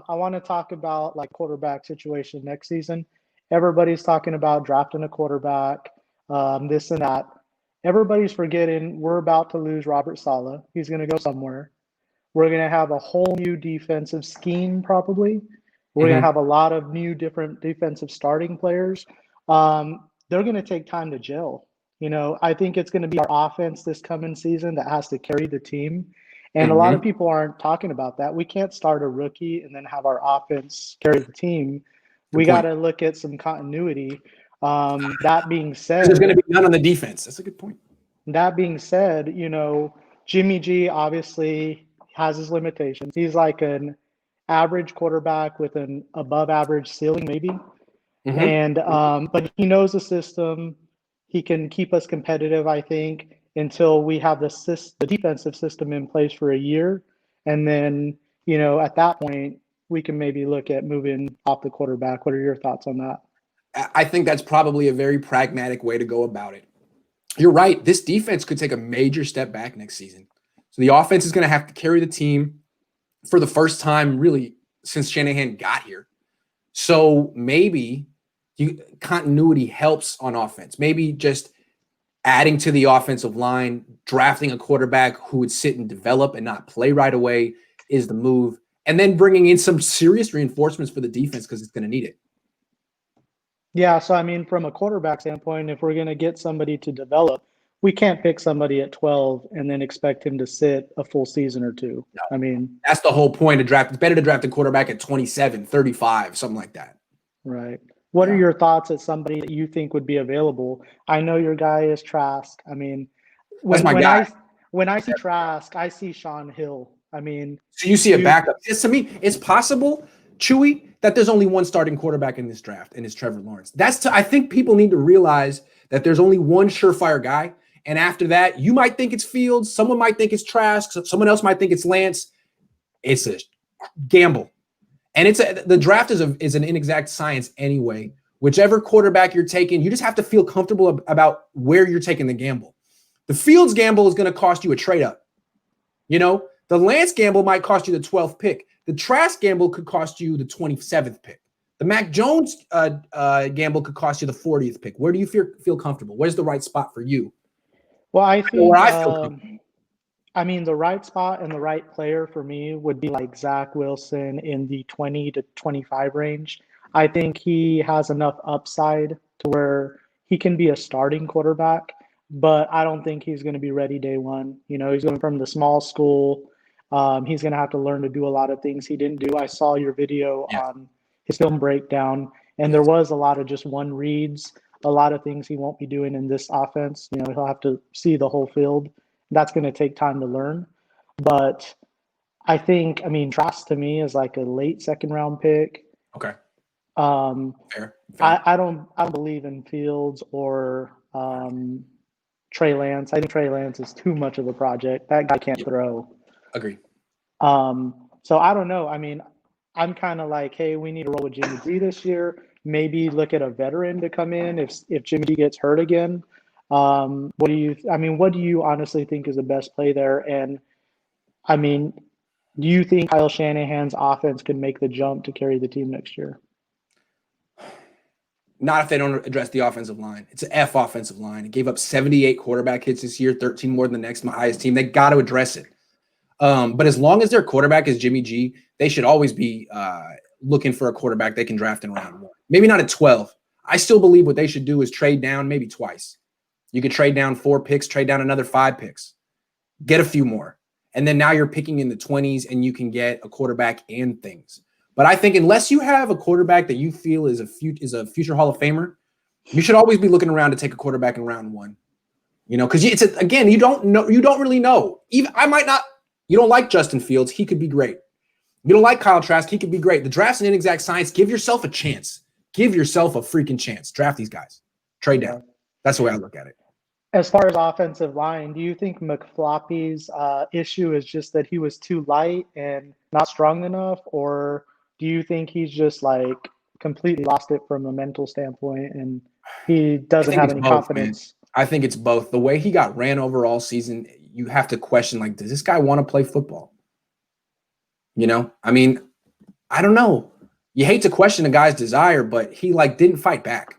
I want to talk about like quarterback situation next season. Everybody's talking about drafting a quarterback, this and that. Everybody's forgetting we're about to lose Robert Sala. He's going to go somewhere. We're going to have a whole new defensive scheme, probably. We're going to have a lot of new different defensive starting players. They're going to take time to gel. I think it's going to be our offense this coming season that has to carry the team. And a lot of people aren't talking about that. We can't start a rookie and then have our offense carry the team. We got to look at some continuity. That being said, there's going to be none on the defense. That's a good point. That being said, Jimmy G obviously has his limitations. He's like an average quarterback with an above average ceiling, maybe. And but he knows the system. He can keep us competitive, I think, until we have the defensive system in place for a year. And then, at that point, we can maybe look at moving off the quarterback. What are your thoughts on that? I think that's probably a very pragmatic way to go about it. You're right. This defense could take a major step back next season. So the offense is going to have to carry the team for the first time, really, since Shanahan got here. So maybe continuity helps on offense. Maybe just adding to the offensive line, drafting a quarterback who would sit and develop and not play right away is the move. And then bringing in some serious reinforcements for the defense because it's going to need it. Yeah, so I mean, from a quarterback standpoint, if we're going to get somebody to develop, we can't pick somebody at 12 and then expect him to sit a full season or two. No. I mean, that's the whole point of draft. It's better to draft a quarterback at 27, 35, something like that. Right. What are your thoughts as somebody that you think would be available? I know your guy is Trask. I mean, when I see Trask, I see Sean Hill. I mean, so you see a backup. To me, it's possible, Chewy, that there's only one starting quarterback in this draft, and it's Trevor Lawrence. I think people need to realize that there's only one surefire guy, and after that, you might think it's Fields, someone might think it's Trask, someone else might think it's Lance. It's a gamble, and the draft is an inexact science anyway. Whichever quarterback you're taking, you just have to feel comfortable about where you're taking the gamble. The Fields gamble is going to cost you a trade up. The Lance gamble might cost you the 12th pick. The Trask gamble could cost you the 27th pick. The Mac Jones gamble could cost you the 40th pick. Where do you feel comfortable? Where's the right spot for you? Well, I think where I feel comfortable. I mean, the right spot and the right player for me would be like Zach Wilson in the 20 to 25 range. I think he has enough upside to where he can be a starting quarterback, but I don't think he's going to be ready day one. He's going from the small school. He's going to have to learn to do a lot of things he didn't do. I saw your video on his film breakdown, and there was a lot of just one reads, a lot of things he won't be doing in this offense. He'll have to see the whole field. That's going to take time to learn. But I think, Trask to me is like a late second round pick. Okay. Fair. I don't believe in Fields or Trey Lance. I think Trey Lance is too much of a project. That guy can't throw. Agree. So I don't know. I mean, I'm kind of like, hey, we need to roll with Jimmy G this year. Maybe look at a veteran to come in if Jimmy G gets hurt again. What do you honestly think is the best play there? And I mean, do you think Kyle Shanahan's offense could make the jump to carry the team next year? Not if they don't address the offensive line. It's an F offensive line. It gave up 78 quarterback hits this year, 13 more than the next highest team. They got to address it. But as long as their quarterback is Jimmy G, they should always be looking for a quarterback they can draft in round 1. Maybe not at 12. I still believe what they should do is trade down maybe twice. You could trade down 4 picks, trade down another 5 picks, get a few more. And then now you're picking in the 20s and you can get a quarterback and things. But I think unless you have a quarterback that you feel is a future Hall of Famer, you should always be looking around to take a quarterback in round 1. Because you don't really know. Even you don't like Justin Fields, he could be great. You don't like Kyle Trask, he could be great. The draft's an inexact science. Give yourself a chance. Give yourself a freaking chance. Draft these guys. Trade down. That's the way I look at it. As far as offensive line, do you think McFloppy's issue is just that he was too light and not strong enough? Or do you think he's just like completely lost it from a mental standpoint and he doesn't have any confidence? Man. I think it's both. The way he got ran over all season, you have to question, like, does this guy want to play football? I mean, I don't know. You hate to question a guy's desire, but he like didn't fight back.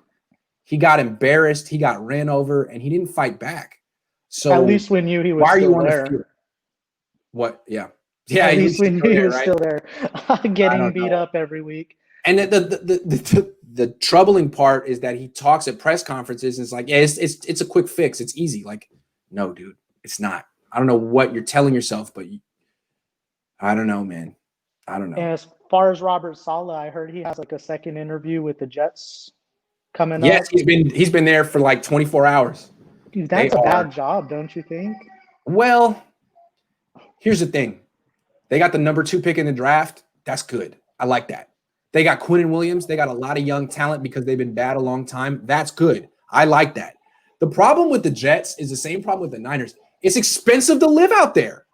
He got embarrassed. He got ran over, and he didn't fight back. So At least we knew he was why are you still on the there. field? What? Yeah. Yeah. At least we knew he was right? still there, getting beat know. up every week. And the troubling part is that he talks at press conferences and it's like, yeah, it's a quick fix. It's easy. Like, no, dude, it's not. I don't know what you're telling yourself, but I don't know, man. I don't know. And as far as Robert Sala, I heard he has like a second interview with the Jets coming up. Yes, he's been there for like 24 hours. Dude, that's a bad job, don't you think? Well, here's the thing. They got the number 2 pick in the draft. That's good. I like that. They got Quinnen Williams. They got a lot of young talent because they've been bad a long time. That's good. I like that. The problem with the Jets is the same problem with the Niners. It's expensive to live out there.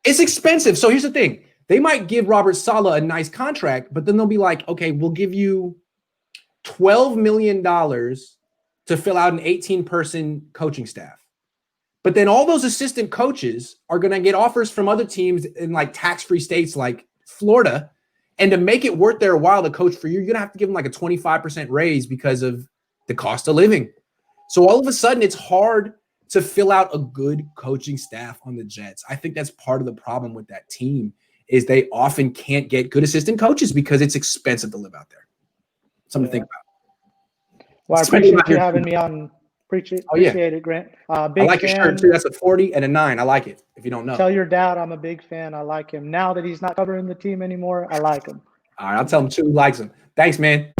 It's expensive. So here's the thing. They might give Robert Sala a nice contract, but then they'll be like, okay, we'll give you $12 million to fill out an 18-person coaching staff. But then all those assistant coaches are going to get offers from other teams in like tax-free states like Florida. And to make it worth their while to coach for you, you're going to have to give them like a 25% raise because of the cost of living. So all of a sudden, it's hard to fill out a good coaching staff on the Jets. I think that's part of the problem with that team is they often can't get good assistant coaches because it's expensive to live out there. Something to think about. Well, I appreciate you having me on. Appreciate it, Grant. Big I like fan. Your shirt too. That's a 40 and a 9. I like it. If you don't know, tell your dad I'm a big fan. I like him. Now that he's not covering the team anymore, I like him. All right, I'll tell him too. Who likes him. Thanks, man.